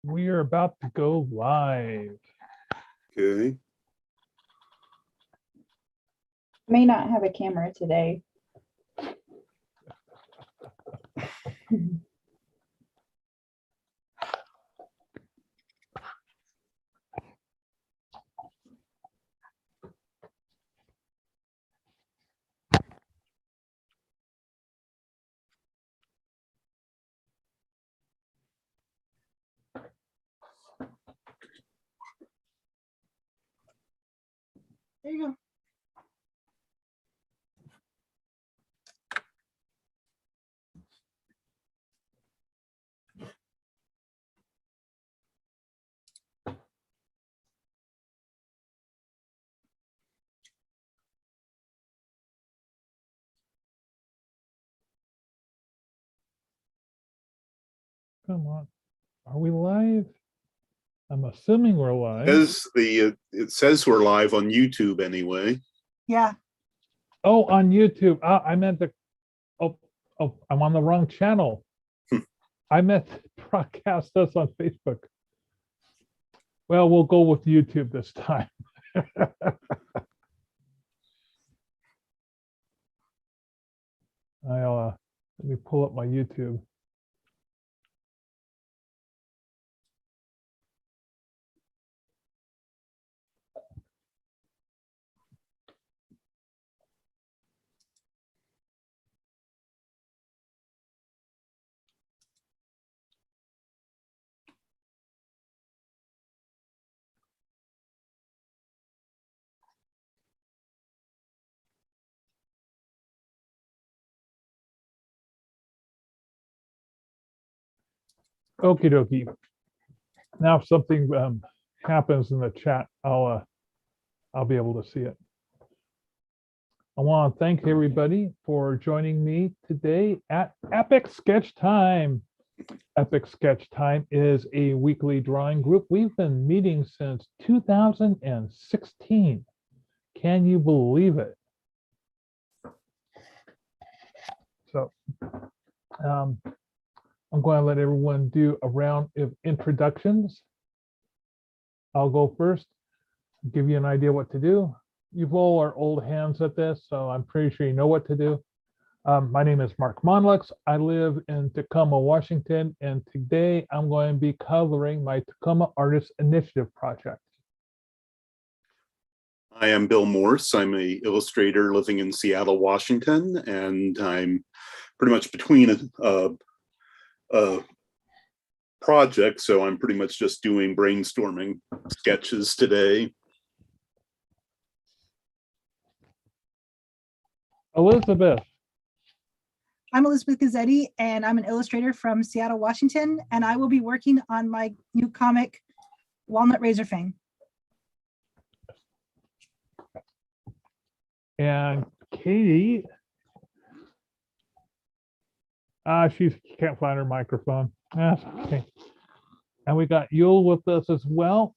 We are about to go live. Okay. May not have a camera today. There you go. Come on. Are we live? I'm assuming we're live. It says we're live on YouTube anyway. Yeah, Oh, on YouTube. I meant the. Oh, I'm on the wrong channel. I meant to broadcast us on Facebook. Well, we'll go with YouTube this time. Let me pull up my YouTube. Okie dokie. Now if something happens in the chat, I'll be able to see it. I want to thank everybody for joining me today at Epic Sketch Time. Epic Sketch Time is a weekly drawing group. We've been meeting since 2016. Can you believe it? So I'm going to let everyone do a round of introductions. I'll go first, give you an idea what to do. You all are old hands at this, so I'm pretty sure you know what to do. My name is Mark Monlux. I live in Tacoma, Washington, and today I'm going to be covering my Tacoma Artist Initiative project. I am Bill Morse. I'm an illustrator living in Seattle, Washington, and I'm pretty much between a project, so I'm pretty much just doing brainstorming sketches today. Elizabeth. I'm Elizabeth Gazzetti, and I'm an illustrator from Seattle, Washington, and I will be working on my new comic, Walnut Razorfang. And Katie. She can't find her microphone. That's okay. And we got Yule with us as well.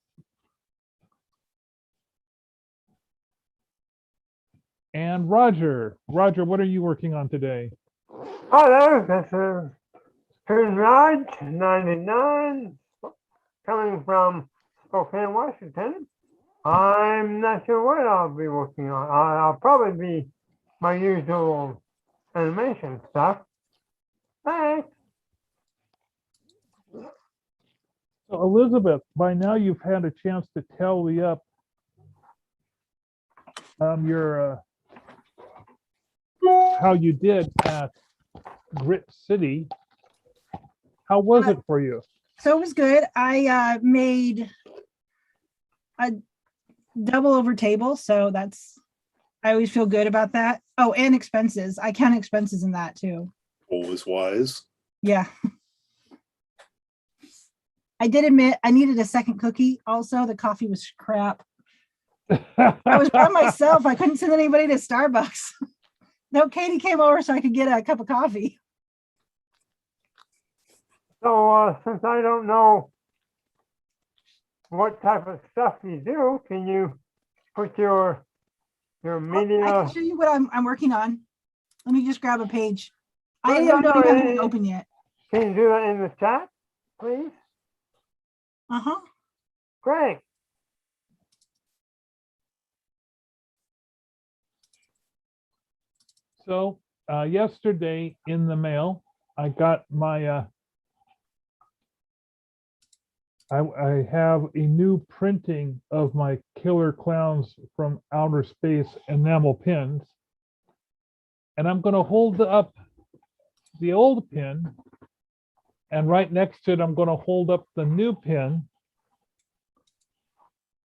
And Roger. Roger, what are you working on today? Hello, this is True Raj 99, coming from Spokane, Washington. I'm not sure what I'll be working on. I'll probably be my usual animation stuff. Thanks. So Elizabeth, by now you've had a chance to tally up your how you did at Grit City. How was it for you? So it was good. I made a double over table, so I always feel good about that. Oh, and expenses. I count expenses in that too. Always wise. Yeah. I did admit I needed a second cookie. Also, the coffee was crap. I was by myself. I couldn't send anybody to Starbucks. No, Katie came over so I could get a cup of coffee. So since I don't know what type of stuff you do, can you put your I media? can show you what I'm working on. Let me just grab a page. I Well, don't no, even have no, it open yet. Can you do that in the chat, please? Uh-huh. Great. So yesterday in the mail, I got my, I have a new printing of my Killer Clowns from Outer Space enamel pins. And I'm going to hold up the old pin. And right next to it, I'm going to hold up the new pin.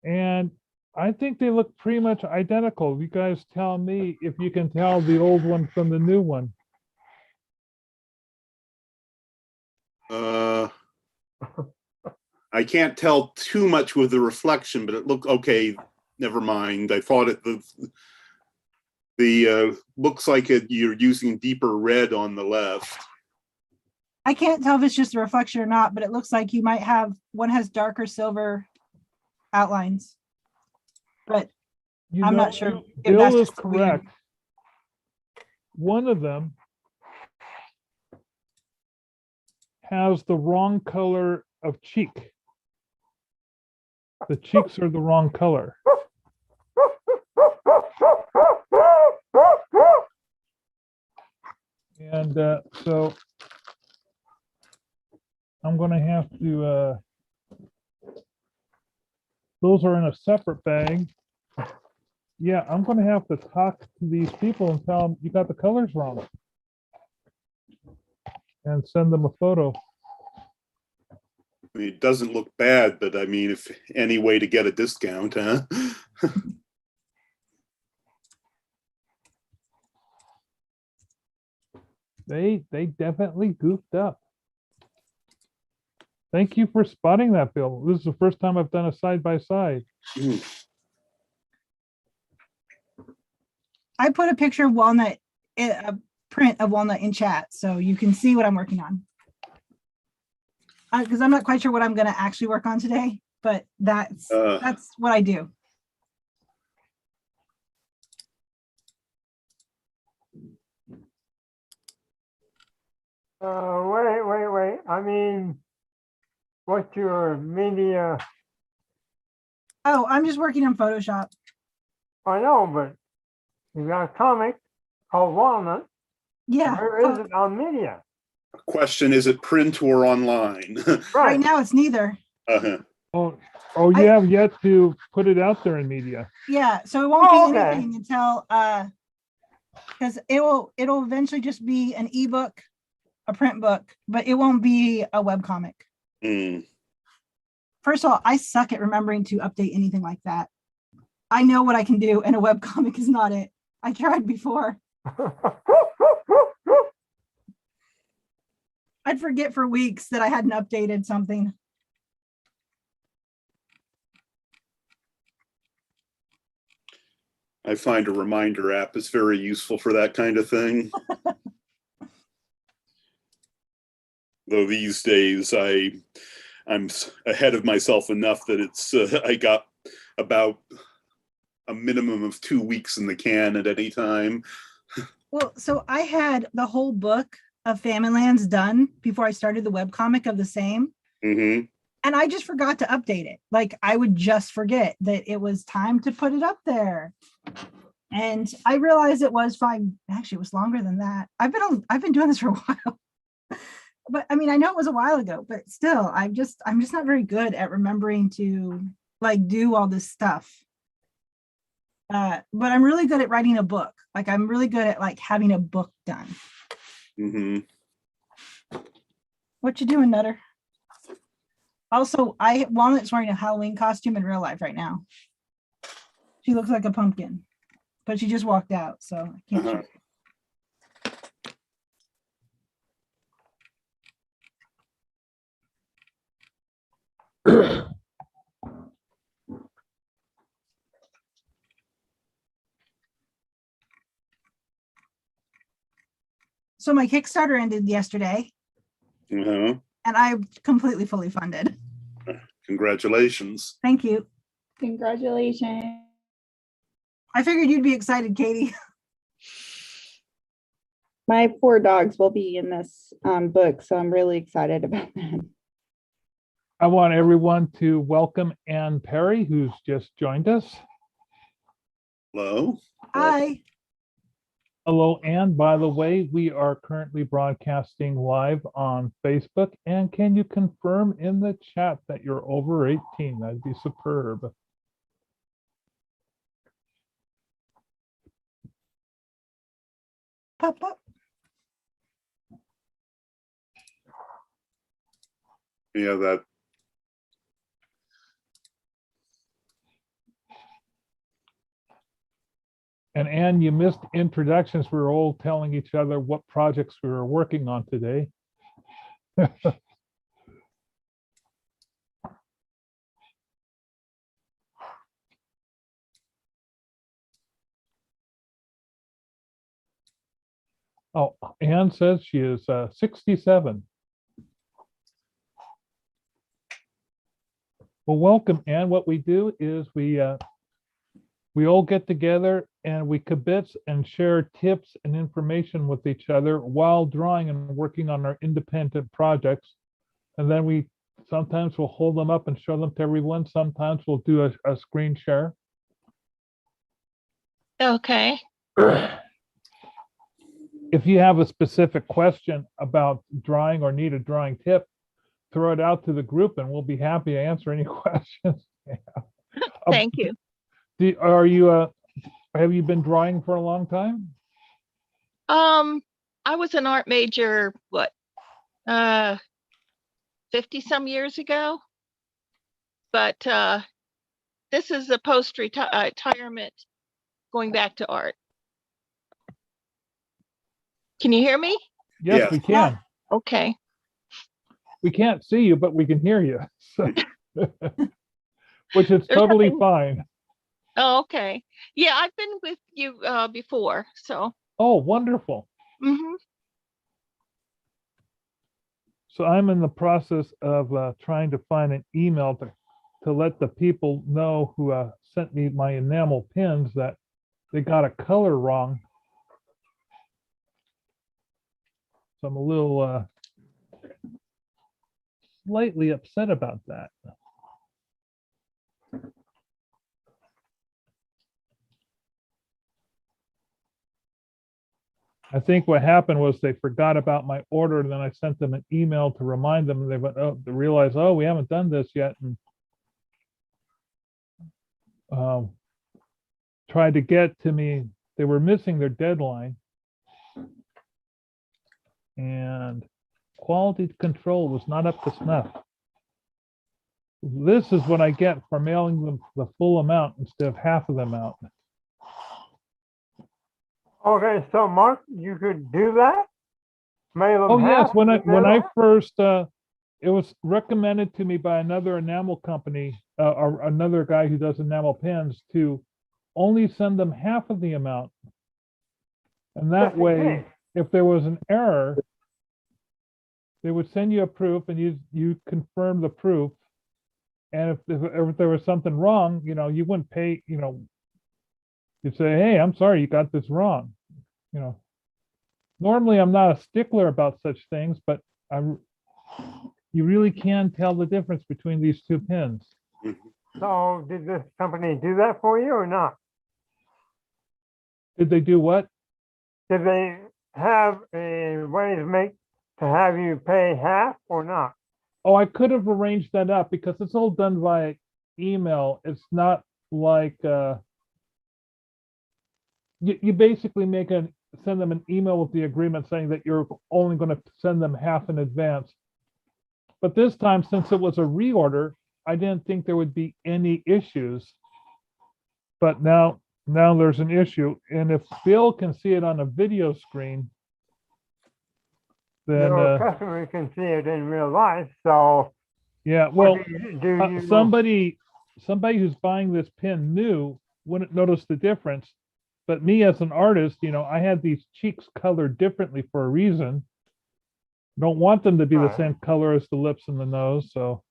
And I think they look pretty much identical. You guys tell me if you can tell the old one from the new one. I can't tell too much with the reflection, but it looked okay. Never mind. I thought the looks like you're using deeper red on the left. I can't tell if it's just a reflection or not, but it looks like you might have, one has darker silver outlines. But You I'm know, not sure if Bill that's is just weird. correct. One of them has the wrong color of cheek. The cheeks are the wrong color. And so I'm going to have to, those are in a separate bag. Yeah, I'm going to have to talk to these people and tell them you got the colors wrong. And send them a photo. I mean, it doesn't look bad, but I mean, if any way to get a discount, huh? They definitely goofed up. Thank you for spotting that, Bill. This is the first time I've done a side by side. I put a picture of walnut, a print of walnut in chat, so you can see what I'm working on. Because I'm not quite sure what I'm going to actually work on today, but that's what I do. Wait. I mean, what's your media? Oh, I'm just working on Photoshop. I know, but you got a comic called Walnut. Yeah. Where is it on media? Question, is it print or online? Right now it's neither. Uh-huh. Oh, you have yet to put it out there in media. Yeah, so it won't Oh, be okay. anything until because it'll eventually just be an ebook, a print book, but it won't be a webcomic. Mm. First of all, I suck at remembering to update anything like that. I know what I can do, and a webcomic is not it. I tried before. I'd forget for weeks that I hadn't updated something. I find a reminder app is very useful for that kind of thing. Though these days I'm ahead of myself enough that it's I got about a minimum of 2 weeks in the can at any time. Well, so I had the whole book of Familylands done before I started the webcomic of the same. Mm-hmm. And I just forgot to update it. Like I would just forget that it was time to put it up there. And I realized it was actually it was longer than that. I've been doing this for a while. But I mean, I know it was a while ago, but still, I'm just not very good at remembering to like do all this stuff. But I'm really good at writing a book. Like I'm really good at like having a book done. Mm-hmm. What you doing, Nutter? Also, Walnut's wearing a Halloween costume in real life right now. She looks like a pumpkin, but she just walked out, so I can't show you. So my Kickstarter ended yesterday, Uh-huh. and I'm completely fully funded. Congratulations. Thank you. Congratulations. I figured you'd be excited, Katie. My 4 dogs will be in this book, so I'm really excited about that. I want everyone to welcome Ann Perry, who's just joined us. Hello. Hi. Hello, Ann. By the way, we are currently broadcasting live on Facebook. And can you confirm in the chat that you're over 18? That'd be superb. Pop up. Yeah, that And Ann, you missed introductions. We were all telling each other what projects we were working on today. Oh, Ann says she is 67. Well, welcome, Ann. What we do is we all get together and we kibitz and share tips and information with each other while drawing and working on our independent projects. And then we sometimes we'll hold them up and show them to everyone. Sometimes we'll do a screen share. Okay. If you have a specific question about drawing or need a drawing tip, throw it out to the group and we'll be happy to answer any questions. Thank you. Are you have you been drawing for a long time? I was an art major, what, 50 some years ago? But this is a post-retirement going back to art. Can you hear me? Yes, Yeah. we can. Okay. We can't see you, but we can hear you. So, which is There's totally nothing- fine. Oh, okay. Yeah, I've been with you before, so. Oh, wonderful. Mhm. So I'm in the process of trying to find an email to let the people know who sent me my enamel pins that they got a color wrong. So I'm a little slightly upset about that. I think what happened was they forgot about my order, and then I sent them an email to remind them, and they went, oh, they realized, oh, we haven't done this yet, and tried to get to me. They were missing their deadline. And quality control was not up to snuff. This is what I get for mailing them the full amount instead of half of them out. Okay, so Mark, you could do that? Mail them Oh, yes, half when and I mail first, it was recommended to me by another enamel company, or another guy who does enamel pens, to only send them half of the amount. And that Just in way, case. if there was an error, they would send you a proof and you confirm the proof. And if there was something wrong, you wouldn't pay, you'd say, hey, I'm sorry, you got this wrong. Normally I'm not a stickler about such things, but you really can tell the difference between these two pins. So did this company do that for you or not? Did they do what? Did they have a way to have you pay half or not? Oh, I could have arranged that up because it's all done via email. It's not like you basically send them an email with the agreement saying that you're only going to send them half in advance. But this time, since it was a reorder, I didn't think there would be any issues. But now there's an issue. And if Bill can see it on a video screen, then Your customer can see it in real life, so. yeah, what well, do you? somebody who's buying this pin new wouldn't notice the difference. But me as an artist, I had these cheeks colored differently for a reason. Don't want them to be the Right. same color as the lips and the nose, so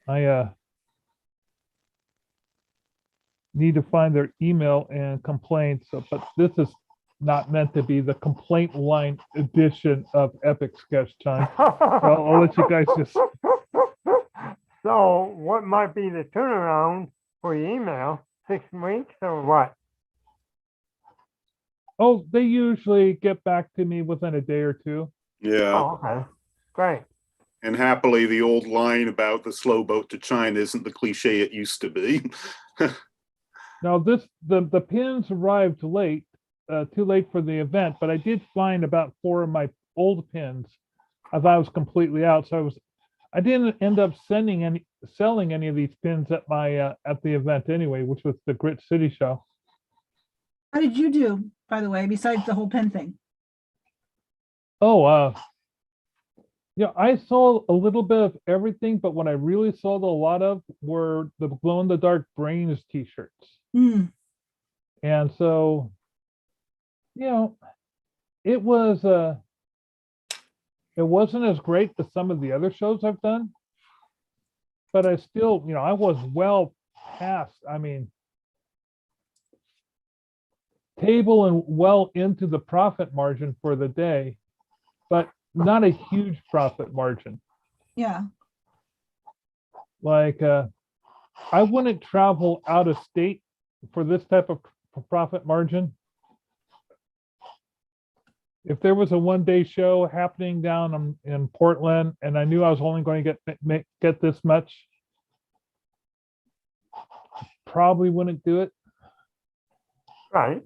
I need to find their email and complain. So, but this is not meant to be the complaint line edition of Epic Sketch Time. I'll let you guys just. So what might be the turnaround for your email? 6 weeks or what? Oh, they usually get back to me within a day or two. Yeah. Oh, okay. Great. And happily, the old line about the slow boat to China isn't the cliche it used to be. Now the pins arrived late, too late for the event, but I did find about 4 of my old pins. I thought I was completely out, so I didn't end up selling any of these pins at my at the event anyway, which was the Grit City show. How did you do, by the way, besides the whole pen thing? Oh, yeah, I sold a little bit of everything, but what I really sold a lot of were the glow in the dark brains t-shirts. Hmm. And so, it wasn't as great as some of the other shows I've done, but I still, I was well past, table and well into the profit margin for the day, but not a huge profit margin. Yeah. Like, I wouldn't travel out of state for this type of profit margin. If there was a one-day show happening down in Portland and I knew I was only going to get this much, probably wouldn't do it. Right.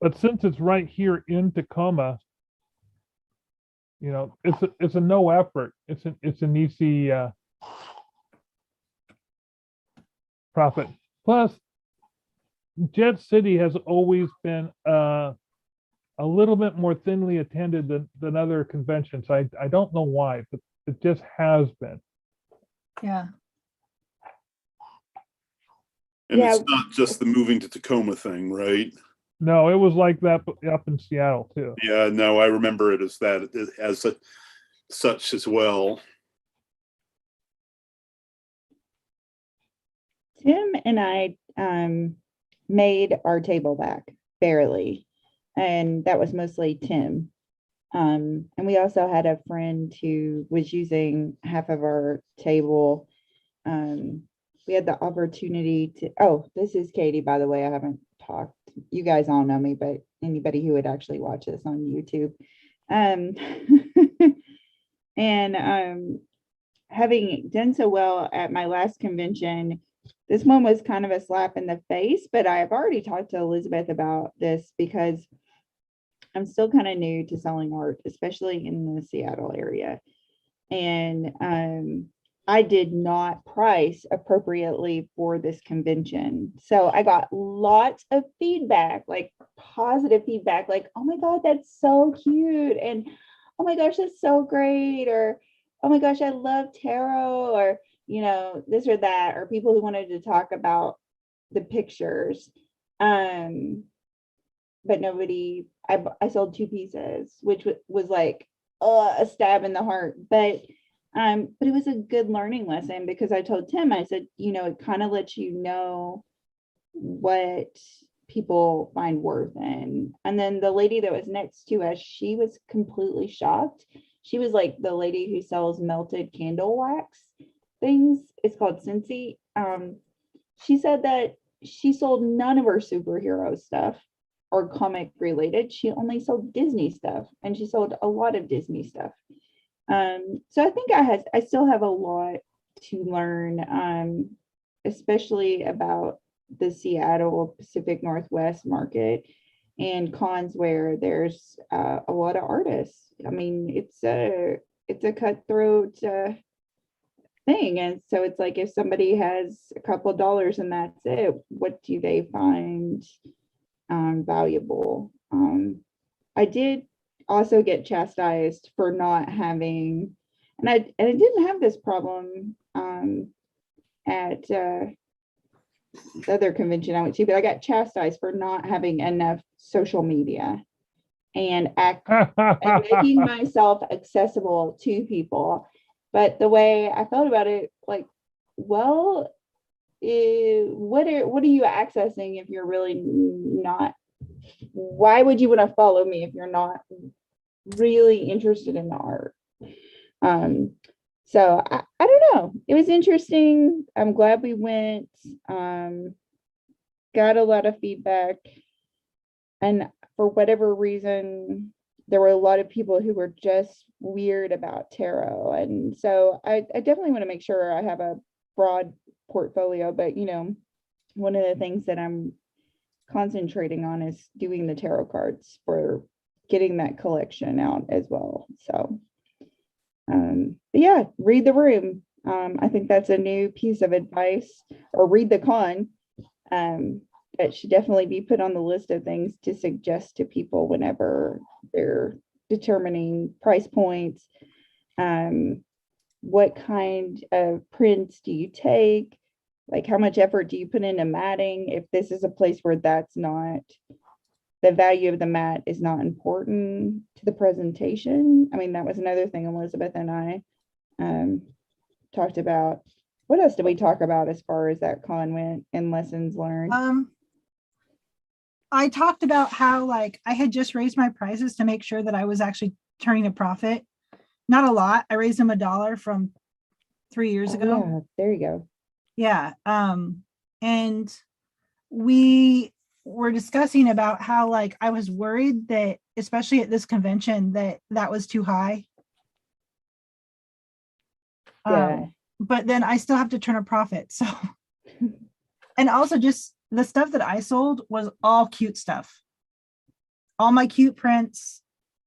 But since it's right here in Tacoma, it's a no effort. It's an easy profit. Plus, Jet City has always been a little bit more thinly attended than other conventions. I don't know why, but it just has been. Yeah. And Yeah. it's not just the moving to Tacoma thing, right? No, it was like that up in Seattle too. Yeah, no, I remember it as that, such as well. Tim and I made our table back barely, and that was mostly Tim. And we also had a friend who was using half of our table. We had the opportunity to, oh, this is Katie, by the way. I haven't talked. You guys all know me, but anybody who would actually watch this on YouTube. And having done so well at my last convention, this one was kind of a slap in the face, but I've already talked to Elizabeth about this because I'm still kind of new to selling art, especially in the Seattle area. And I did not price appropriately for this convention. So I got lots of feedback, like positive feedback, like, oh my God, that's so cute. And oh my gosh, that's so great. Or, oh my gosh, I love tarot, or, this or that, or people who wanted to talk about the pictures. But nobody, I sold 2 pieces, which was like a stab in the heart. But it was a good learning lesson because I told Tim, I said, it kind of lets you know what people find worth in. And then the lady that was next to us, she was completely shocked. She was like the lady who sells melted candle wax things. It's called Scentsy. She said that she sold none of her superhero stuff or comic related. She only sold Disney stuff, and she sold a lot of Disney stuff. So I think I still have a lot to learn, especially about the Seattle Pacific Northwest market and cons where there's a lot of artists. I mean, it's a cutthroat thing, and so it's like if somebody has a couple dollars and that's it, what do they find valuable? I did also get chastised for not having, and I didn't have this problem at the other convention I went to, but I got chastised for not having enough social media and making myself accessible to people. But the way I felt about it, like, well, what are you accessing if you're really not? Why would you want to follow me if you're not really interested in the art? So I don't know. It was interesting. I'm glad we went. Got a lot of feedback, and for whatever reason, there were a lot of people who were just weird about tarot, and so I definitely want to make sure I have a broad portfolio. But one of the things that I'm concentrating on is doing the tarot cards for getting that collection out as well. So, but yeah, read the room. I think that's a new piece of advice, or read the con. That should definitely be put on the list of things to suggest to people whenever they're determining price points. What kind of prints do you take? Like, how much effort do you put into matting? If this is a place where that's not, the value of the mat is not important to the presentation. I mean, that was another thing Elizabeth and I talked about. What else did we talk about as far as that con went and lessons learned? I talked about how like I had just raised my prices to make sure that I was actually turning a profit. Not a lot. I raised them $1 from 3 years ago. Yeah, there you go. Yeah. And we were discussing about how like I was worried that, especially at this convention, that was too high. Yeah. But then I still have to turn a profit. So, and also just the stuff that I sold was all cute stuff. All my cute prints.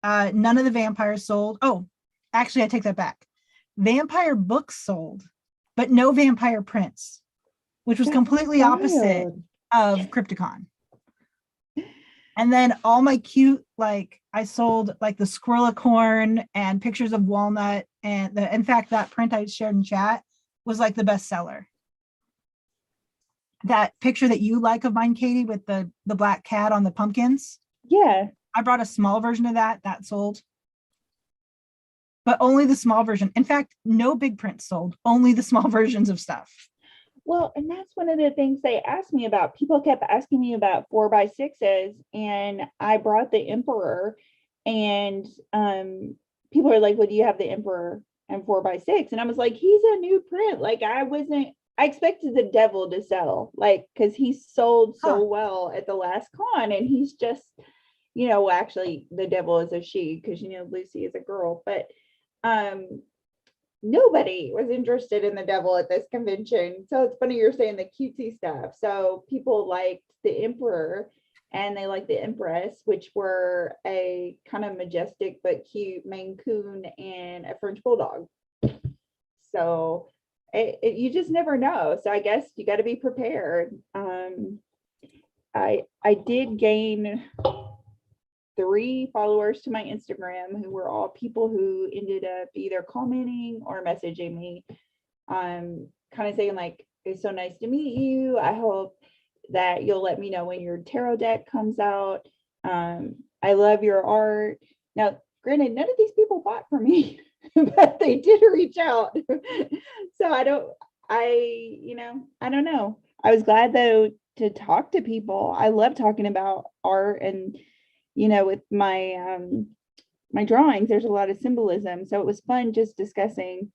None of the vampires sold. Oh, actually, I take that back. Vampire books sold, but no vampire prints, which was That's completely opposite wild. of Crypticon. And then all my cute, like I sold like the Squirrelicorn and pictures of walnut. And in fact, that print I shared in chat was like the best seller. That picture that you like of mine, Katie, with the black cat on the pumpkins. Yeah. I brought a small version of that sold. But only the small version. In fact, no big prints sold, only the small versions of stuff. Well, and that's one of the things they asked me about. People kept asking me about 4x6s, and I brought the Emperor, and people are like, well, do you have the Emperor and 4x6? And I was like, he's a new print. Like, I expected the Devil to sell, like, because he sold so well at the last con, and he's just, well, actually the Devil is a she, because Lucy is a girl, but nobody was interested in the Devil at this convention. So it's funny you're saying the cutesy stuff. So people liked the Emperor and they liked the Empress, which were a kind of majestic but cute Maine Coon and a French Bulldog. So you just never know. So I guess you got to be prepared. I did gain 3 followers to my Instagram who were all people who ended up either commenting or messaging me, kind of saying like, it's so nice to meet you. I hope that you'll let me know when your tarot deck comes out. I love your art. Now, granted, none of these people bought from me, but they did reach out. So I don't know. I was glad though to talk to people. I love talking about art, and with my my drawings, there's a lot of symbolism. So it was fun just discussing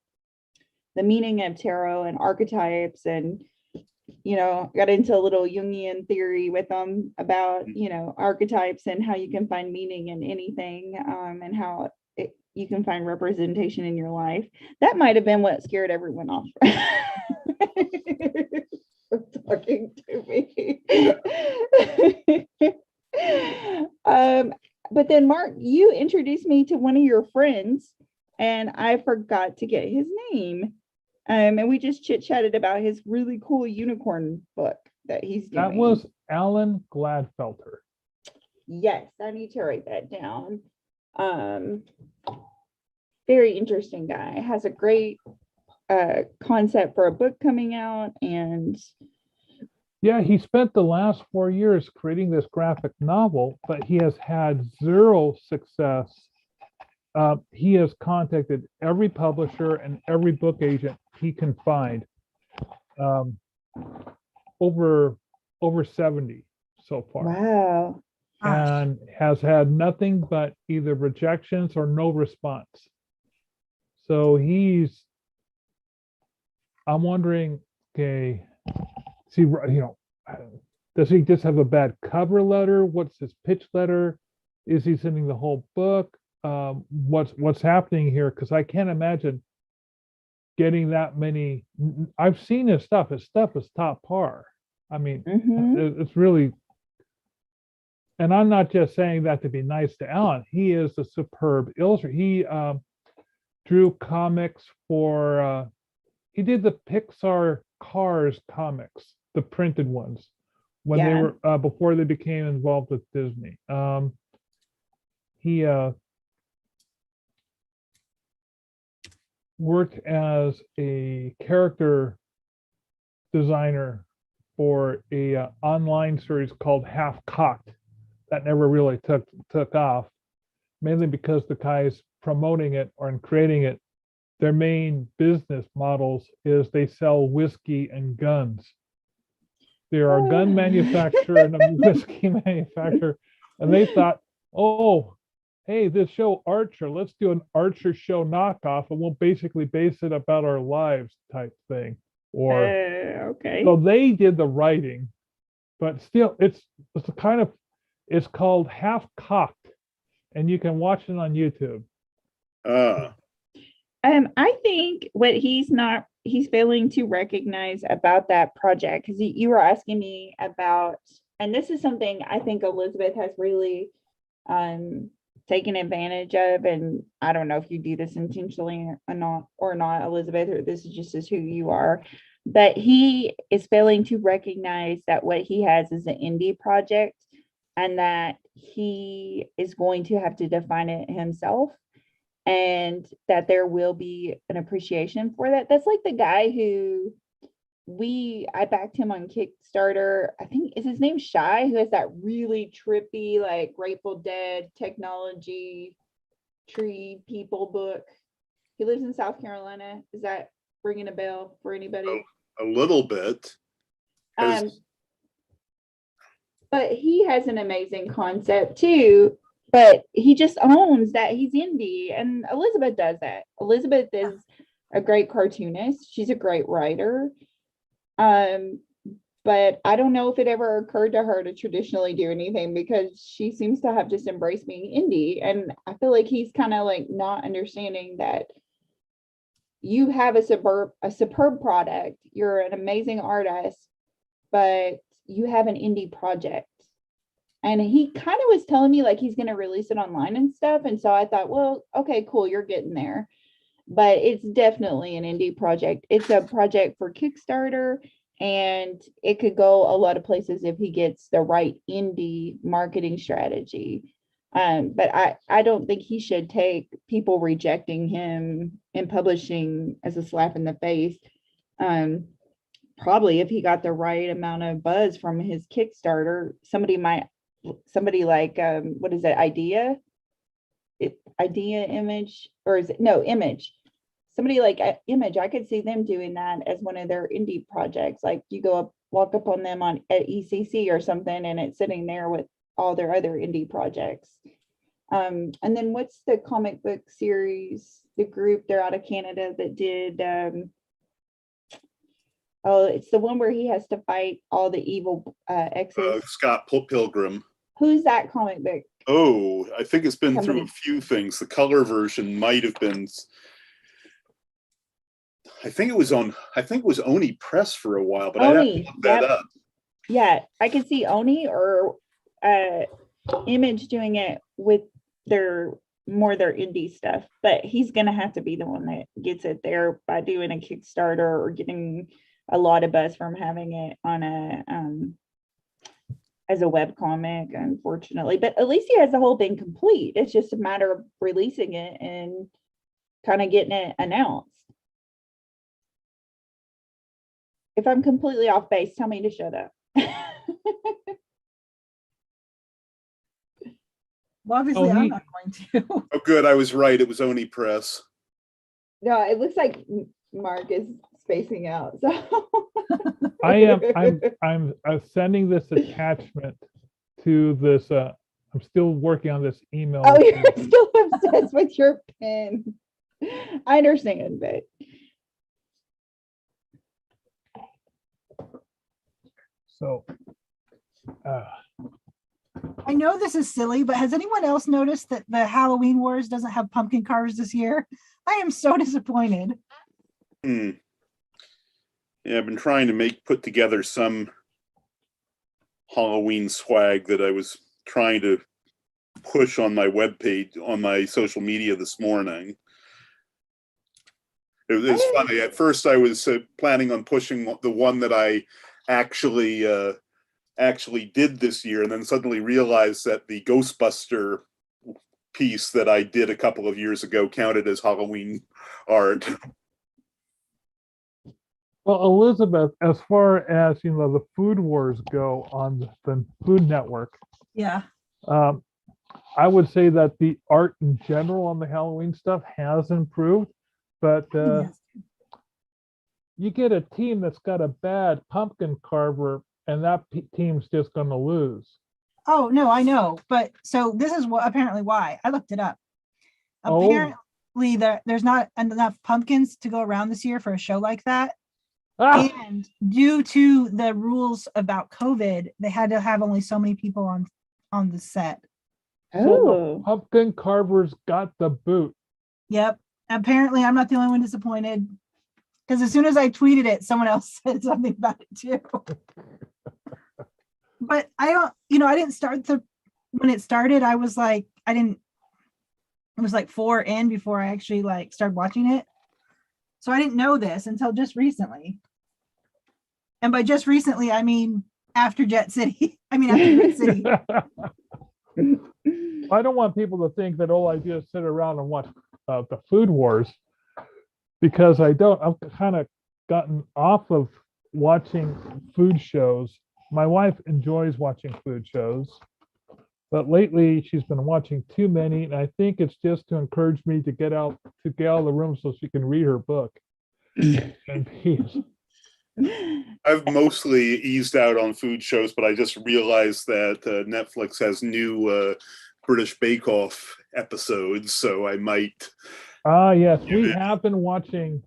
the meaning of tarot and archetypes, and got into a little Jungian theory with them about archetypes and how you can find meaning in anything, and how you can find representation in your life. That might have been what scared everyone off. Talking to me. But then Mark, you introduced me to one of your friends, and I forgot to get his name. And we just chit-chatted about his really cool unicorn book that he's doing. That was Alan Gladfelter. Yes, I need to write that down. Very interesting guy. Has a great concept for a book coming out, and Yeah, he spent the last 4 years creating this graphic novel, but he has had 0 success. He has contacted every publisher and every book agent he can find. over 70 so far. Wow. Gosh. And has had nothing but either rejections or no response. So I'm wondering, okay, see, does he just have a bad cover letter? What's his pitch letter? Is he sending the whole book? What's happening here? Because I can't imagine getting that many. I've seen his stuff. His stuff is top par. I mean, it's really, and I'm not just saying that to be nice to Alan. He is a superb illustrator. He drew comics for, he did the Pixar Cars comics, the printed ones, when they Yeah. were, before they became involved with Disney. He worked as a character designer for a online series called Half Cocked that never really took off, mainly because the guys promoting it or creating it, their main business models is they sell whiskey and guns. They are a gun manufacturer and a whiskey manufacturer, and they thought, oh, hey, this show Archer, let's do an Archer show knockoff, and we'll basically base it about our lives type thing. Or Okay. so they did the writing, but still, it's called Half Cocked, and you can watch it on YouTube. I think what he's failing to recognize about that project, because you were asking me about, and this is something I think Elizabeth has really taken advantage of, and I don't know if you do this intentionally or not, Elizabeth, or this is just as who you are, but he is failing to recognize that what he has is an indie project and that he is going to have to define it himself, and that there will be an appreciation for that. That's like the guy who I backed him on Kickstarter. I think is his name Shy, who has that really trippy, like Grateful Dead technology tree people book. He lives in South Carolina. Is that ringing a bell for anybody? A little bit. But he has an amazing concept too. But he just owns that he's indie, and Elizabeth does that. Elizabeth is a great cartoonist. She's a great writer. But I don't know if it ever occurred to her to traditionally do anything, because she seems to have just embraced being indie. And I feel like he's kind of like not understanding that you have a superb product. You're an amazing artist, but you have an indie project. And he kind of was telling me like he's going to release it online and stuff. And so I thought, well, okay, cool, you're getting there. But it's definitely an indie project. It's a project for Kickstarter, and it could go a lot of places if he gets the right indie marketing strategy. But I don't think he should take people rejecting him in publishing as a slap in the face. Probably if he got the right amount of buzz from his Kickstarter, somebody like what is it, idea Image, or is it Image, somebody like Image, I could see them doing that as one of their indie projects. Like you walk up on them at ECC or something, and it's sitting there with all their other indie projects. And then what's the comic book series, the group, they're out of Canada, that did it's the one where he has to fight all the evil exes. Scott Pilgrim. Who's that comic book? Oh, I think it's been through Somebody. a few things. The color version might have been, I think it was Oni Press for a while, but I'd have to Oni, look that yep. up. Yeah, I could see Oni or Image doing it with their indie stuff, but he's gonna have to be the one that gets it there by doing a Kickstarter or getting a lot of buzz from having it on a as a web comic, unfortunately. But at least he has the whole thing complete. It's just a matter of releasing it and kind of getting it announced. If I'm completely off base, tell me to shut up. Well, obviously, I'm not going to. Oh, good. I was right. It was Oni Press. No, it looks like Mark is spacing out. So I'm sending this attachment to this, I'm still working on this email. Oh, you're still obsessed with your pen. I understand, but So, I know this is silly, but has anyone else noticed that the Halloween Wars doesn't have pumpkin carvers this year? I am so disappointed. Hmm. Yeah, I've been trying to put together some Halloween swag that I was trying to push on my webpage, on my social media this morning. It was funny. At first, I was planning on pushing the one that I actually did this year, and then suddenly realized that the Ghostbuster piece that I did a couple of years ago counted as Halloween art. well, Elizabeth, as far as, the food wars go on the Food Network, Yeah. I would say that the art in general on the Halloween stuff has improved, but Yes. you get a team that's got a bad pumpkin carver, and that team's just going to lose. Oh, no, I know. But so this is what apparently why I looked it up. Oh. Apparently there's not enough pumpkins to go around this year for a show like that. Ah! And due to the rules about COVID, they had to have only so many people on the set. So the oh, pumpkin carvers got the boot. Yep. Apparently I'm not the only one disappointed. Because as soon as I tweeted it, someone else said something about it too. But I didn't start when it started, I was like, it was like 4 in before I actually like started watching it. So I didn't know this until just recently. And by just recently, I mean after Jet City. I mean after Jet City. I don't want people to think that all I do is sit around and watch the Food Wars, because I don't. I've kind of gotten off of watching food shows. My wife enjoys watching food shows, but lately she's been watching too many, and I think it's just to encourage me to get out of the room so she can read her book in peace. I've mostly eased out on food shows, but I just realized that Netflix has new British Bake Off episodes, so I might. Ah, yes, we have been watching.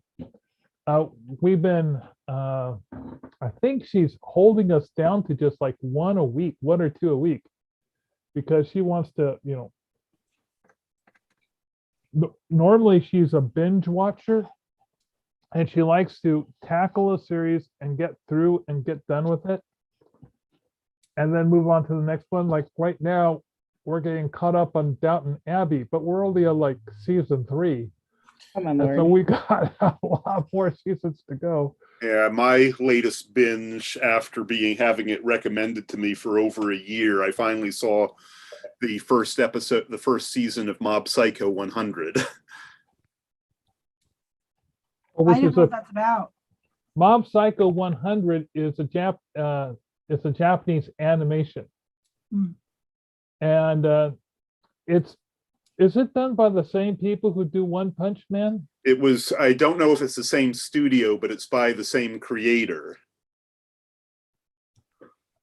We've been. I think she's holding us down to just like one or two a week, because she wants to. Normally she's a binge watcher, and she likes to tackle a series and get through and get done with it, and then move on to the next one. Like right now, we're getting caught up on Downton Abbey, but we're only on like season 3. oh my And so lord. we got a lot more seasons to go. Yeah, my latest binge, after having it recommended to me for over a year, I finally saw the first season of Mob Psycho 100. Well, I which didn't is know what that's about. Mob Psycho 100 is it's a Japanese animation. Hmm. And is it done by the same people who do One Punch Man? I don't know if it's the same studio, but it's by the same creator.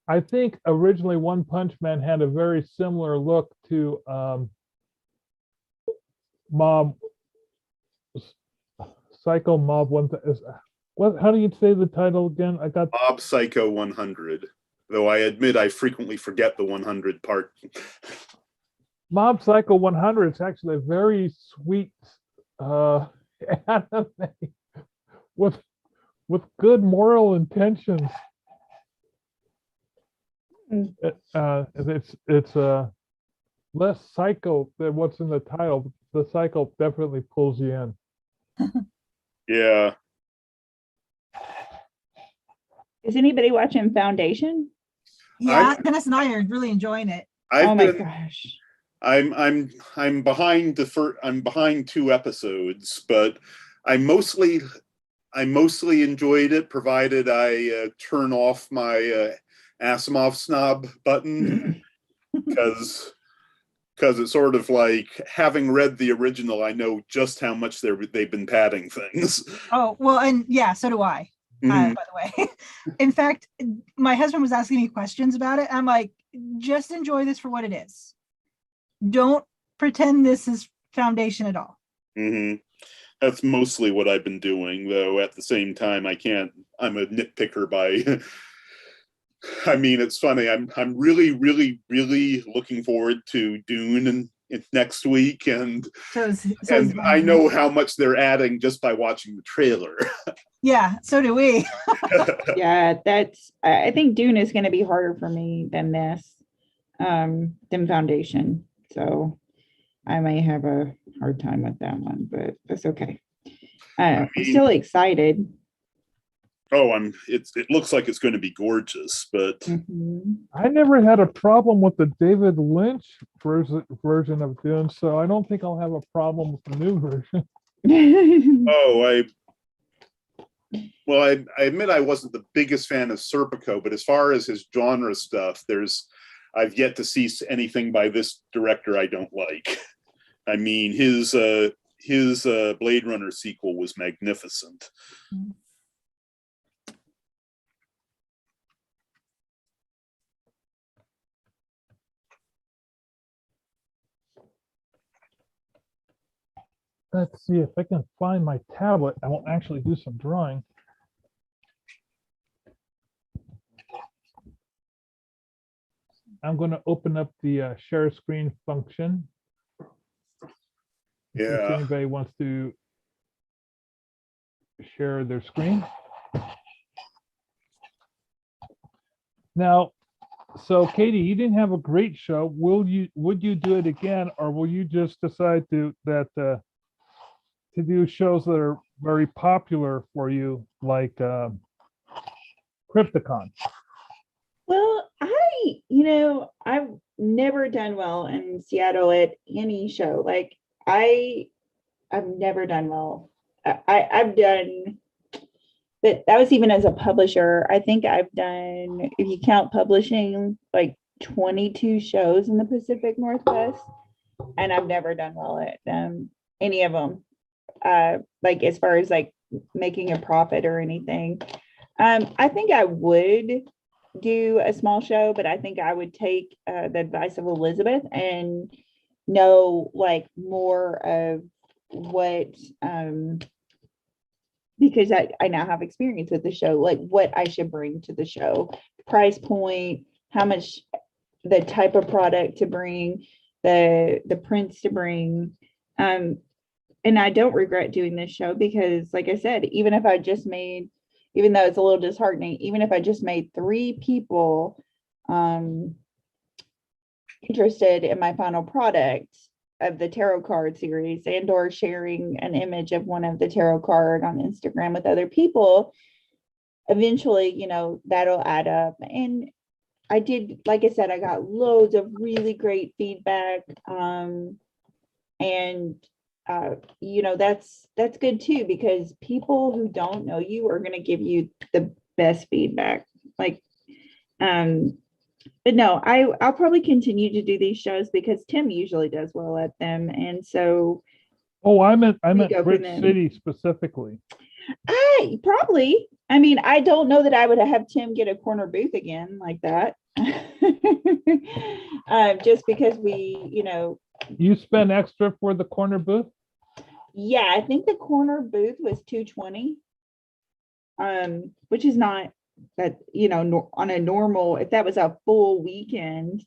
I think originally One Punch Man had a very similar look to Mob Psycho Mob one. How do you say the title again? I got Mob Psycho 100. Though I admit I frequently forget the 100 part. Mob Psycho 100 is actually a very sweet anime with good moral intentions. It's less psycho than what's in the title. The psycho definitely pulls you in. Yeah. Is anybody watching Foundation? Yeah, Dennis and I are really enjoying it. Oh my gosh. I'm behind I'm behind 2 episodes, but I mostly enjoyed it, provided I turn off my Asimov snob button, because it's sort of like, having read the original, I know just how much they've been padding things. Oh, well, and yeah, so do I. Mhm. by the way. In fact, my husband was asking me questions about it. I'm like, just enjoy this for what it is. Don't pretend this is foundation at all. Mhm. That's mostly what I've been doing, though. At the same time, I'm a nitpicker by. I mean, it's funny. I'm really, really, really looking forward to Dune and next week, and So is I mine. know how much they're adding just by watching the trailer. Yeah, so do we. Yeah, that's, I think Dune is gonna be harder for me than this, than Foundation. So I may have a hard time with that one, but that's okay. I'm mean- still excited. Oh, it looks like it's going to be gorgeous, but Mhm. I never had a problem with the David Lynch version of Dune, so I don't think I'll have a problem with the new version. oh, I admit I wasn't the biggest fan of Serpico, but as far as his genre stuff, I've yet to see anything by this director I don't like. I mean, his Blade Runner sequel was magnificent. Let's see if I can find my tablet. I will actually do some drawing. I'm going to open up the share screen function. In case Yeah. anybody wants to share their screen. Now, so Katie, you didn't have a great show. Would you do it again, or will you just decide to do shows that are very popular for you, like Crypticon? Well, I've never done well in Seattle at any show. Like I've never done well. I've done, but that was even as a publisher. I think I've done, if you count publishing, like 22 shows in the Pacific Northwest, and I've never done well at any of them. Like as far as like making a profit or anything. I think I would do a small show, but I think I would take the advice of Elizabeth and know like more of what, because I now have experience with the show, like what I should bring to the show, price point, how much, the type of product to bring, the prints to bring. And I don't regret doing this show because, like I said, even though it's a little disheartening, even if I just made 3 people interested in my final product of the tarot card series, and or sharing an image of one of the tarot card on Instagram with other people, eventually, that'll add up. And I did, like I said, I got loads of really great feedback. And that's good too, because people who don't know you are going to give you the best feedback. Like, but no, I'll probably continue to do these shows because Tim usually does well at them. And so Oh, I meant go for Bridge them. City specifically. probably, I mean, I don't know that I would have Tim get a corner booth again like that. Just because You spend extra for the corner booth? yeah, I think the corner booth was $220. Which is not that, on a normal, if that was a full weekend,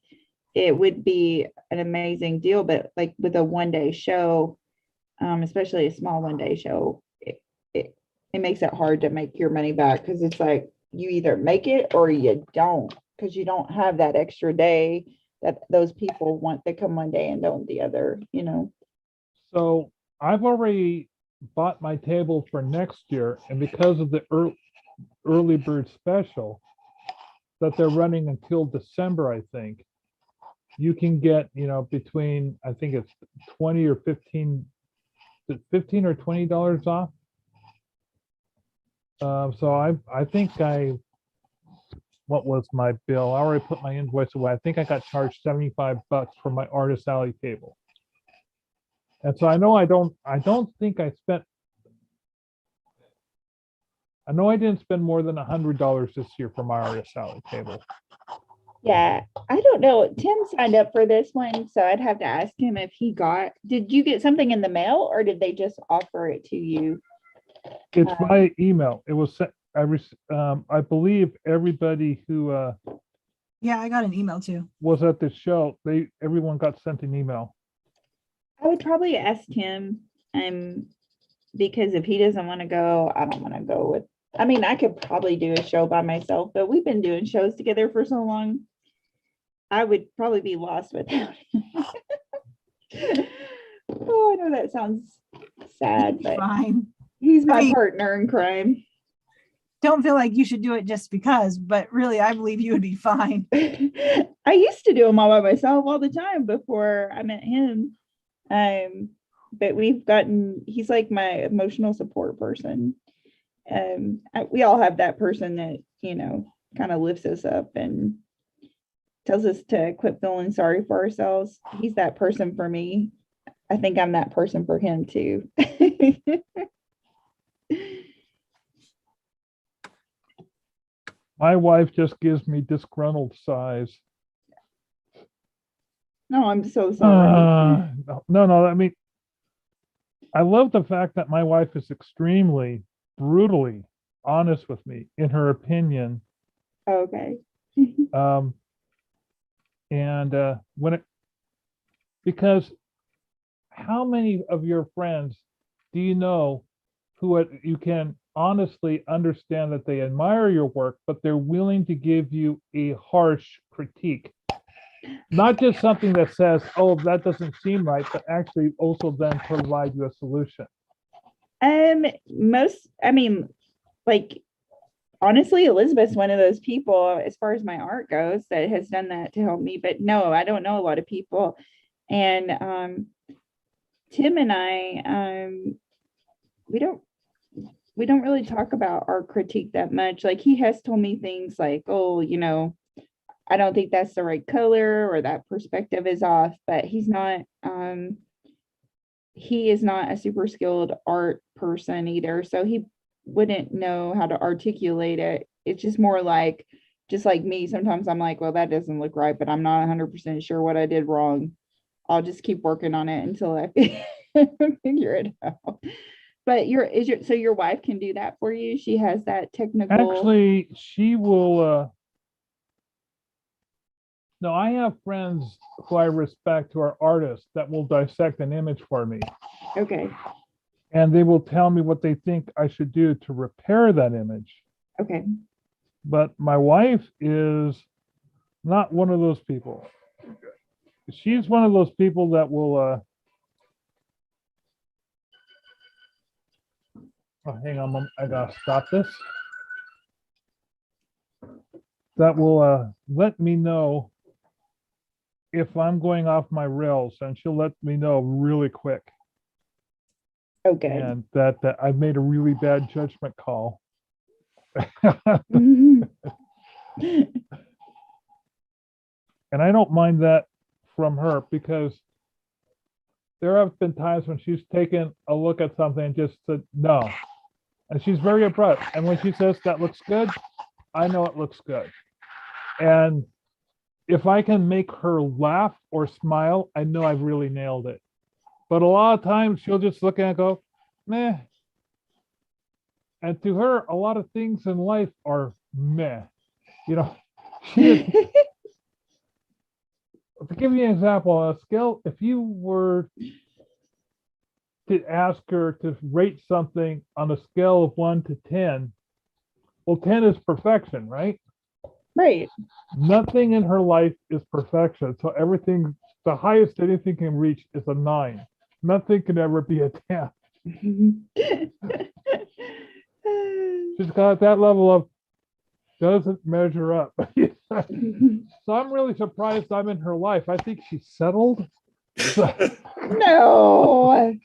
it would be an amazing deal. But like with a 1-day show, especially a small 1-day show, it makes it hard to make your money back, because it's like you either make it or you don't, because you don't have that extra day that those people want to come 1 day and don't the other. So I've already bought my table for next year, and because of the early bird special that they're running until December, I think you can get, between, I think it's 20 or 15 or $20 off. So I think what was my bill? I already put my invoice away. I think I got charged $75 for my Artist Alley table. And so I know I don't think I spent I know I didn't spend more than $100 this year for my Aria salad table. Yeah, I don't know. Tim signed up for this one, so I'd have to ask him if he got, did you get something in the mail or did they just offer it to you? It's by email. It was sent, I believe everybody who Yeah, I got an email too. was at the show, everyone got sent an email. I would probably ask him, because if he doesn't want to go, I don't want to go with, I mean, I could probably do a show by myself, but we've been doing shows together for so long. I would probably be lost without him. Oh, I know that sounds sad, but Fine. he's my mean- partner in crime. Don't feel like you should do it just because, but really, I believe you would be fine. I used to do them all by myself all the time before I met him. But he's like my emotional support person. We all have that person that, kind of lifts us up and tells us to quit feeling sorry for ourselves. He's that person for me. I think I'm that person for him too. My wife just gives me disgruntled sighs. No, I'm so sorry. No, I mean, I love the fact that my wife is extremely brutally honest with me in her opinion. Okay. Because how many of your friends do you know who you can honestly understand that they admire your work, but they're willing to give you a harsh critique? Not just something that says, oh, that doesn't seem right, but actually also then provide you a solution. Honestly, Elizabeth's one of those people, as far as my art goes, that has done that to help me. But no, I don't know a lot of people. And Tim and I, we don't really talk about art critique that much. Like, he has told me things like, oh, I don't think that's the right color, or that perspective is off, but he is not a super skilled art person either. So he wouldn't know how to articulate it. It's just more like, just like me. Sometimes I'm like, well, that doesn't look right, but I'm not 100% sure what I did wrong. I'll just keep working on it until I figure it out. But your wife can do that for you? She has that technical. Actually, she will. No, I have friends who I respect who are artists that will dissect an image for me. Okay. And they will tell me what they think I should do to repair that image. Okay. But my wife is not one of those people. She's one of those people that will. Hang on, I gotta stop this. That will let me know if I'm going off my rails, and she'll let me know really quick. Okay. And that I've made a really bad judgment call. Mhm. And I don't mind that from her, because there have been times when she's taken a look at something and just said no. And she's very abrupt. And when she says that looks good, I know it looks good. And if I can make her laugh or smile, I know I've really nailed it. But a lot of times she'll just look at it and go, meh. And to her, a lot of things in life are meh. She is, to give you an example, on a scale, if you were to ask her to rate something on a scale of 1 to 10, well, 10 is perfection, right? Right. Nothing in her life is perfection. So everything, the highest anything can reach is a 9. Nothing can ever be a 10. She's got that level of doesn't measure up. So I'm really surprised I'm in her life. I think she's settled. No.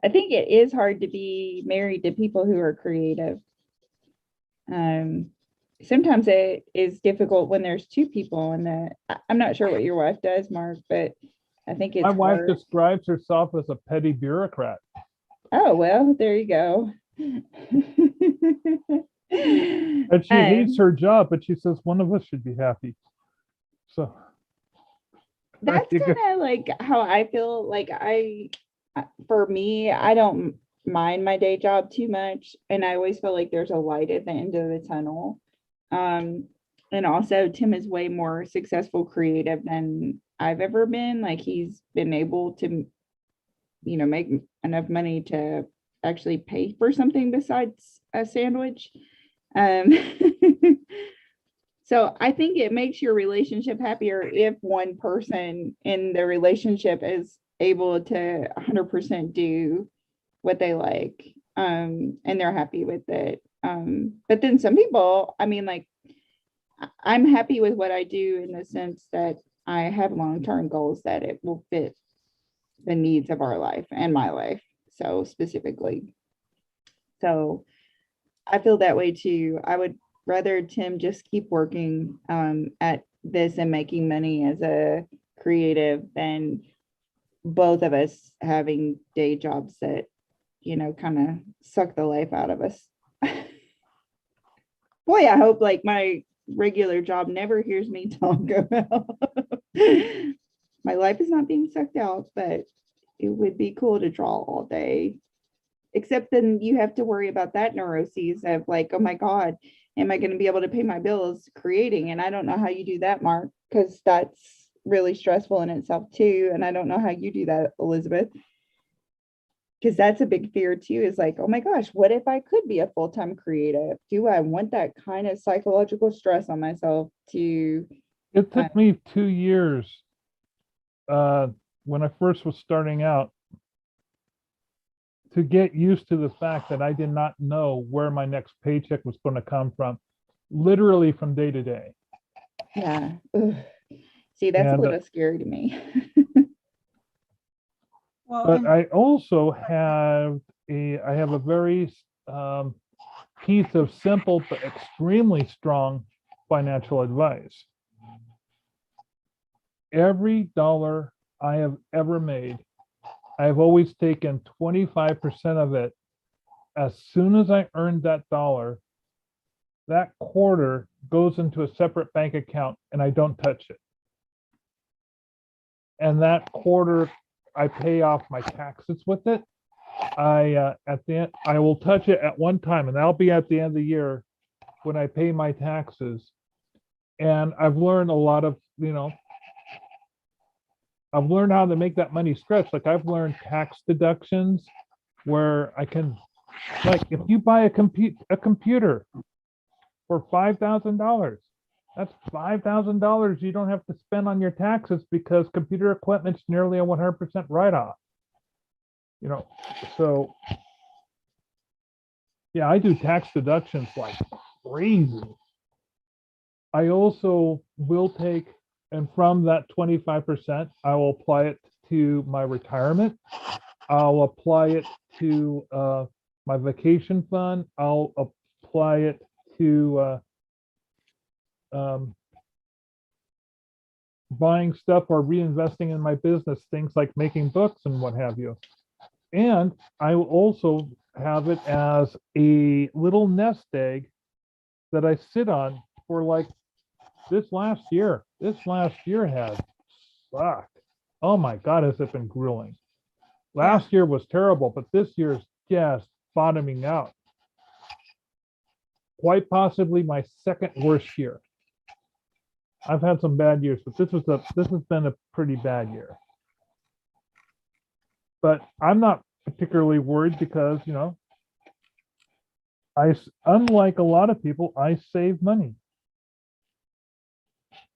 I think it is hard to be married to people who are creative. sometimes it is difficult when there's two people in the, I'm not sure what your wife does, Mark, but I think it's My wife hard. describes herself as a petty bureaucrat. Oh, well, there you go. And she hates her job, but she says one of us should be happy. So. there That's you go. kind of like how I feel. Like for me, I don't mind my day job too much, and I always feel like there's a light at the end of the tunnel. And also Tim is way more successful creative than I've ever been. Like he's been able to, make enough money to actually pay for something besides a sandwich. So I think it makes your relationship happier if one person in the relationship is able to 100% do what they like, and they're happy with it. But then some people, I mean, like, I'm happy with what I do in the sense that I have long-term goals that it will fit the needs of our life and my life. So specifically. So I feel that way too. I would rather Tim just keep working at this and making money as a creative than both of us having day jobs that, kind of suck the life out of us. Boy, I hope like my regular job never hears me talk about my life is not being sucked out, but it would be cool to draw all day. Except then you have to worry about that neuroses of like, oh my God, am I going to be able to pay my bills creating? And I don't know how you do that, Mark, because that's really stressful in itself too. And I don't know how you do that, Elizabeth. Because that's a big fear too, is like, oh my gosh, what if I could be a full-time creative? Do I want that kind of psychological stress on myself to, It took me 2 years when I first was starting out to get used to the fact that I did not know where my next paycheck was going to come from, literally from day to day. yeah. Ugh. See, that's a And, little scary to me. Well, but I also have a very piece of simple but extremely strong financial advice. Every dollar I have ever made, I've always taken 25% of it. As soon as I earned that dollar, that quarter goes into a separate bank account and I don't touch it. And that quarter, I pay off my taxes with it. At the end, I will touch it at one time, and that'll be at the end of the year when I pay my taxes. And I've learned a lot of, I've learned how to make that money stretch. Like I've learned tax deductions where I can, like if you buy a computer for $5,000, that's $5,000 you don't have to spend on your taxes because computer equipment's nearly a 100% write-off. So yeah, I do tax deductions like crazy. I also will take, and from that 25%, I will apply it to my retirement. I'll apply it to my vacation fund. I'll apply it to buying stuff or reinvesting in my business, things like making books and what have you. And I will also have it as a little nest egg that I sit on for like this last year. This last year has sucked. Oh my God, has it been grueling. Last year was terrible, but this year's just bottoming out. Quite possibly my second worst year. I've had some bad years, but this has been a pretty bad year. But I'm not particularly worried because, unlike a lot of people, I save money.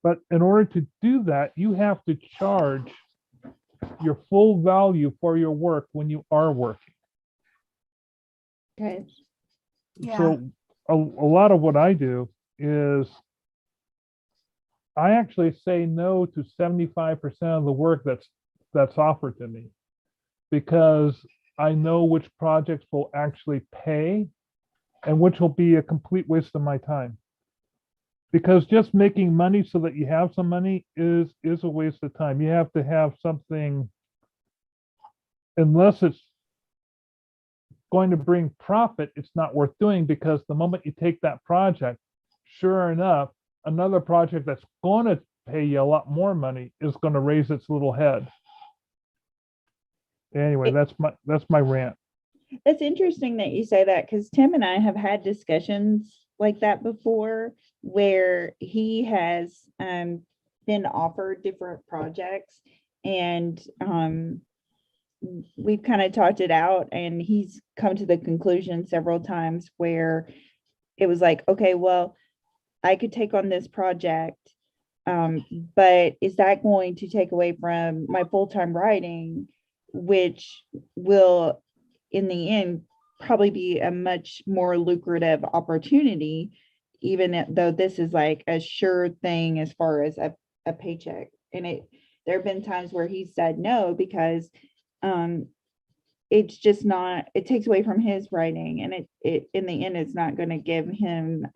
But in order to do that, you have to charge your full value for your work when you are working. Okay. Yeah. So a lot of what I do is I actually say no to 75% of the work that's offered to me because I know which projects will actually pay and which will be a complete waste of my time. Because just making money so that you have some money is a waste of time. You have to have something, unless it's going to bring profit, it's not worth doing, because the moment you take that project, sure enough, another project that's going to pay you a lot more money is going to raise its little head. Anyway, that's my rant. It's interesting that you say that, because Tim and I have had discussions like that before, where he has been offered different projects, and we've kind of talked it out, and he's come to the conclusion several times where it was like, okay, well, I could take on this project, but is that going to take away from my full-time writing, which will, in the end, probably be a much more lucrative opportunity, even though this is like a sure thing as far as a paycheck. And there have been times where he said no, because it's just not, it takes away from his writing, and it in the end, it's not going to give him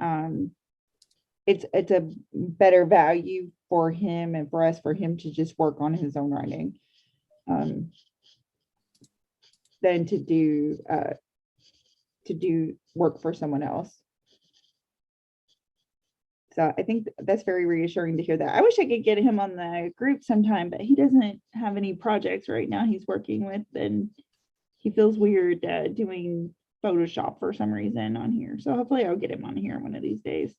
it's a better value for him and for us, for him to just work on his own writing than to do work for someone else. So I think that's very reassuring to hear that. I wish I could get him on the group sometime, but he doesn't have any projects right now he's working with, and he feels weird doing Photoshop for some reason on here. So hopefully I'll get him on here one of these days.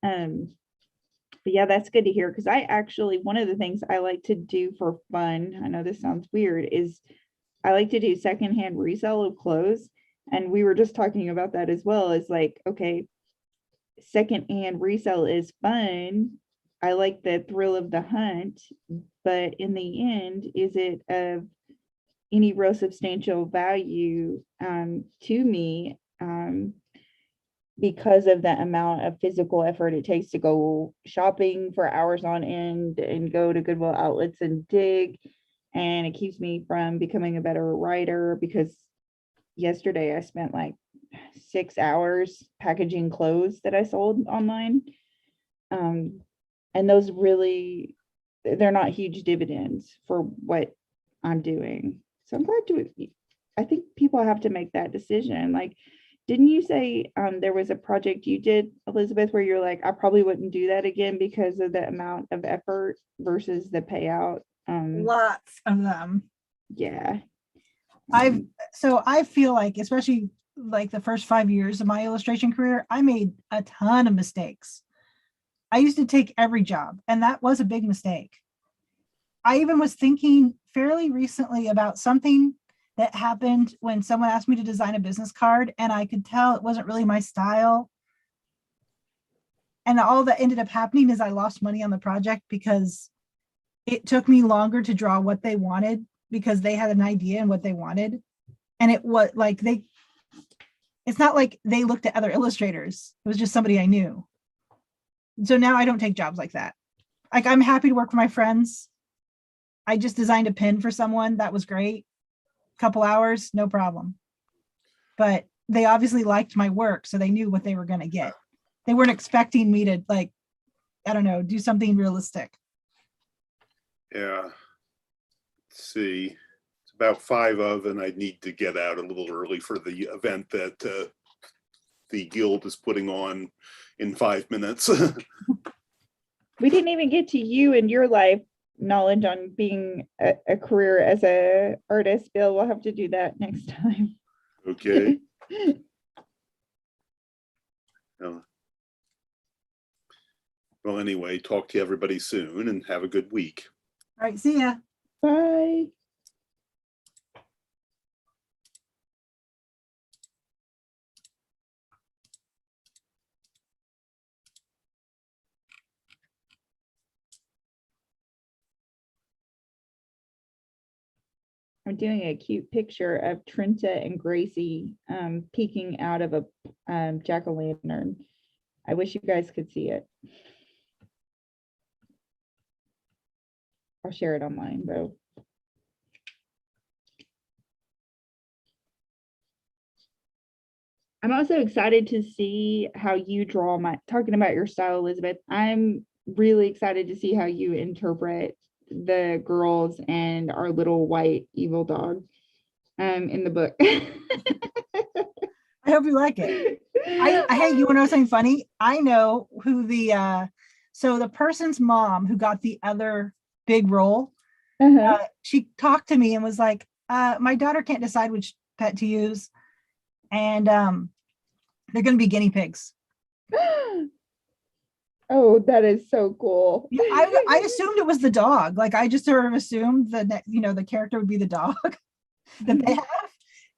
But yeah, that's good to hear, because I actually, one of the things I like to do for fun, I know this sounds weird, is I like to do secondhand resale of clothes. And we were just talking about that as well. Is like, okay, secondhand resale is fun. I like the thrill of the hunt, but in the end, is it of any real substantial value to me, because of the amount of physical effort it takes to go shopping for hours on end and go to Goodwill outlets and dig. And it keeps me from becoming a better writer, because yesterday I spent like 6 hours packaging clothes that I sold online. And those really, they're not huge dividends for what I'm doing. So I'm glad I think people have to make that decision. Like, didn't you say there was a project you did, Elizabeth, where you're like, I probably wouldn't do that again because of the amount of effort versus the payout? Lots of them. Yeah. So I feel like, especially like the first 5 years of my illustration career, I made a ton of mistakes. I used to take every job, and that was a big mistake. I even was thinking fairly recently about something that happened when someone asked me to design a business card, and I could tell it wasn't really my style. And all that ended up happening is I lost money on the project, because it took me longer to draw what they wanted, because they had an idea and what they wanted. And it was like, it's not like they looked at other illustrators. It was just somebody I knew. So now I don't take jobs like that. Like, I'm happy to work for my friends. I just designed a pin for someone. That was great. Couple hours, no problem. But they obviously liked my work, so they knew what they were going to get. They weren't expecting me to, like, I don't know, do something realistic. Yeah. Let's see. It's about 5 of, and I need to get out a little early for the event that the guild is putting on in 5 minutes. We didn't even get to you and your life knowledge on being a career as a artist, Bill. We'll have to do that next time. Okay. Well, anyway, talk to everybody soon and have a good week. All right, see ya. Bye. I'm doing a cute picture of Trenta and Gracie peeking out of a jack-o'-lantern. I wish you guys could see it. I'll share it online though. I'm also excited to see how you draw talking about your style, Elizabeth. I'm really excited to see how you interpret the girls and our little white evil dog in the book. I hope you like it. Hey, you want to know something funny? I know who so the person's mom who got the other big role, Uh-huh. she talked to me and was like, my daughter can't decide which pet to use. And they're going to be guinea pigs. Oh, that is so cool. Yeah, I assumed it was the dog. Like I just sort of assumed that, the character would be the dog that they have.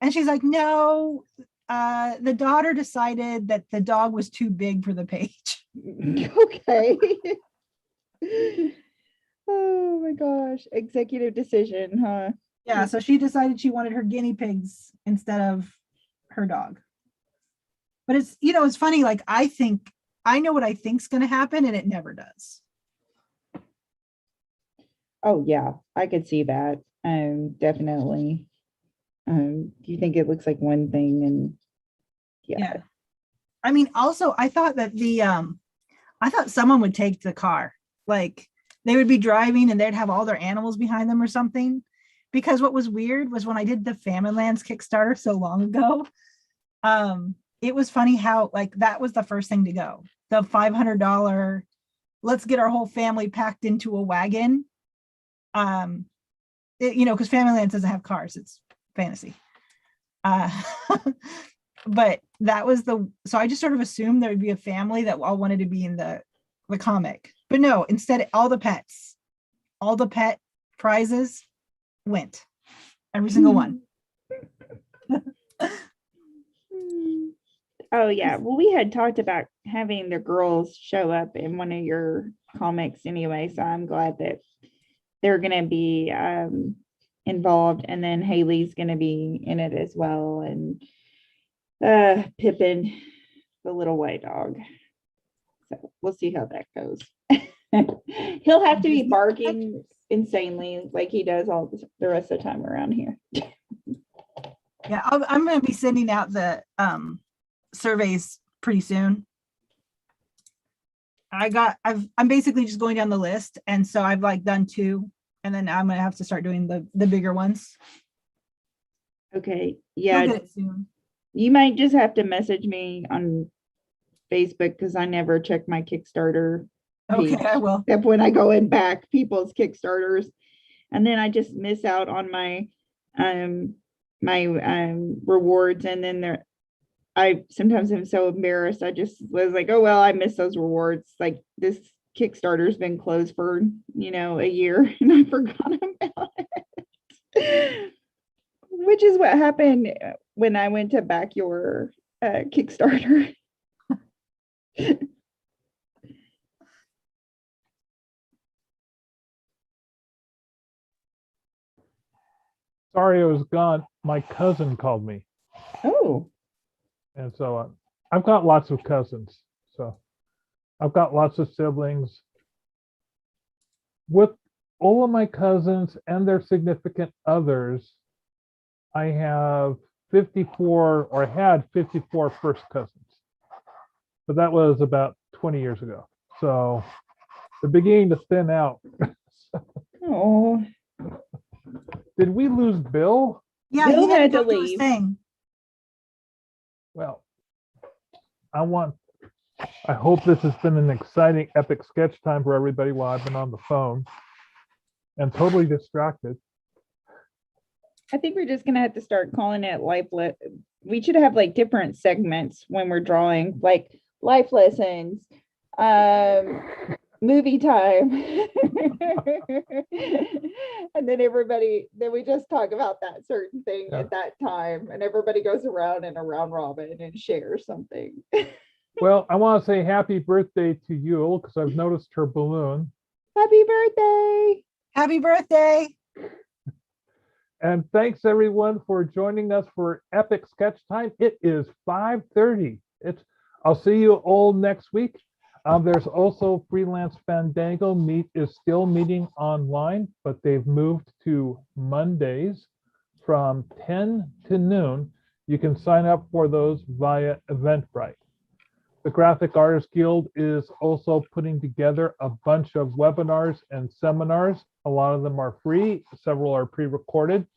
And she's like, no, the daughter decided that the dog was too big for the page. Okay. Oh my gosh. Executive decision, huh? Yeah, so she decided she wanted her guinea pigs instead of her dog. But it's funny, like I know what I think's gonna happen and it never does. Oh yeah, I could see that. Definitely. You think it looks like one thing and Yeah. I mean, also I thought that I thought someone would take the car. Like they would be driving and they'd have all their animals behind them or something. Because what was weird was when I did the Famine Lands Kickstarter so long ago, it was funny how like that was the first thing to go. The $500, let's get our whole family packed into a wagon. Because Family Lands doesn't have cars, it's fantasy. But that was so I just sort of assumed there would be a family that all wanted to be in the comic. But no, instead all the pet prizes went. Every single one. Oh yeah. Well, we had talked about having the girls show up in one of your comics anyway, so I'm glad that they're gonna be involved, and then Haley's gonna be in it as well, and Pippin, the little white dog. So we'll see how that goes. He'll have to be barking insanely like he does all the rest of the time around here. Yeah, I'm going to be sending out the surveys pretty soon. I'm basically just going down the list, and so I've like done 2, and then I'm going to have to start doing the bigger ones. Okay. You'll Yeah. get it soon. You might just have to message me on Facebook because I never check my Kickstarter page. Okay, I will. Except when I go and back people's Kickstarters. And then I just miss out on my rewards. And then I sometimes am so embarrassed. I just was like, oh well, I missed those rewards. Like this Kickstarter's been closed for a year and I forgot about it. Which is what happened when I went to back your Kickstarter. Sorry I was gone. My cousin called me. Oh, And so I've got lots of cousins. So I've got lots of siblings. With all of my cousins and their significant others, I have 54 or had 54 first cousins. But that was about 20 years ago. So they're beginning to thin out. oh, Did we lose Bill? Yeah, Bill he had to go do his leave. thing. Well, I hope this has been an exciting epic sketch time for everybody while I've been on the phone and totally distracted. I think we're just gonna have to start calling it we should have like different segments when we're drawing, like life lessons, movie time. And then we just talk about that certain thing Yeah. at that time, and everybody goes around in a round robin and shares something. Well, I want to say happy birthday to Yule because I've noticed her balloon. Happy birthday. Happy birthday. And thanks everyone for joining us for Epic Sketch Time. It is 5:30. I'll see you all next week. There's also Freelance Fandango is still meeting online, but they've moved to Mondays from 10 to noon. You can sign up for those via Eventbrite. The Graphic Artists Guild is also putting together a bunch of webinars and seminars. A lot of them are free, several are pre-recorded.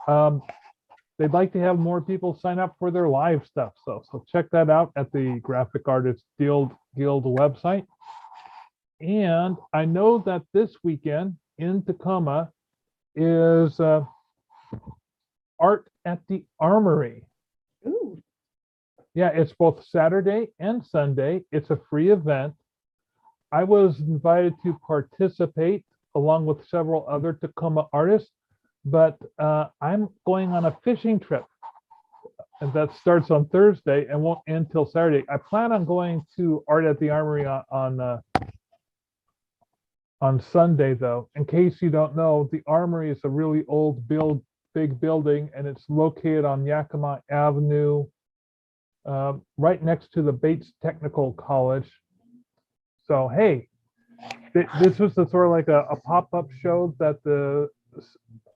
They'd like to have more people sign up for their live stuff. So check that out at the Graphic Artists Guild website. And I know that this weekend in Tacoma is Art at the Armory. Ooh, Yeah, it's both Saturday and Sunday. It's a free event. I was invited to participate along with several other Tacoma artists, but I'm going on a fishing trip. And that starts on Thursday and won't end till Saturday. I plan on going to Art at the Armory on Sunday, though. In case you don't know, the Armory is a really old big building, and it's located on Yakima Avenue, right next to the Bates Technical College. So, hey, this was the sort of like a pop-up show that the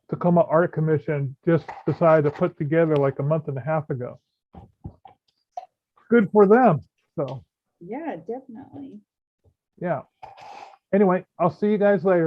Tacoma Art Commission just decided to put together like a month and a half ago. Good for them. So, yeah, definitely. yeah. Anyway, I'll see you guys later.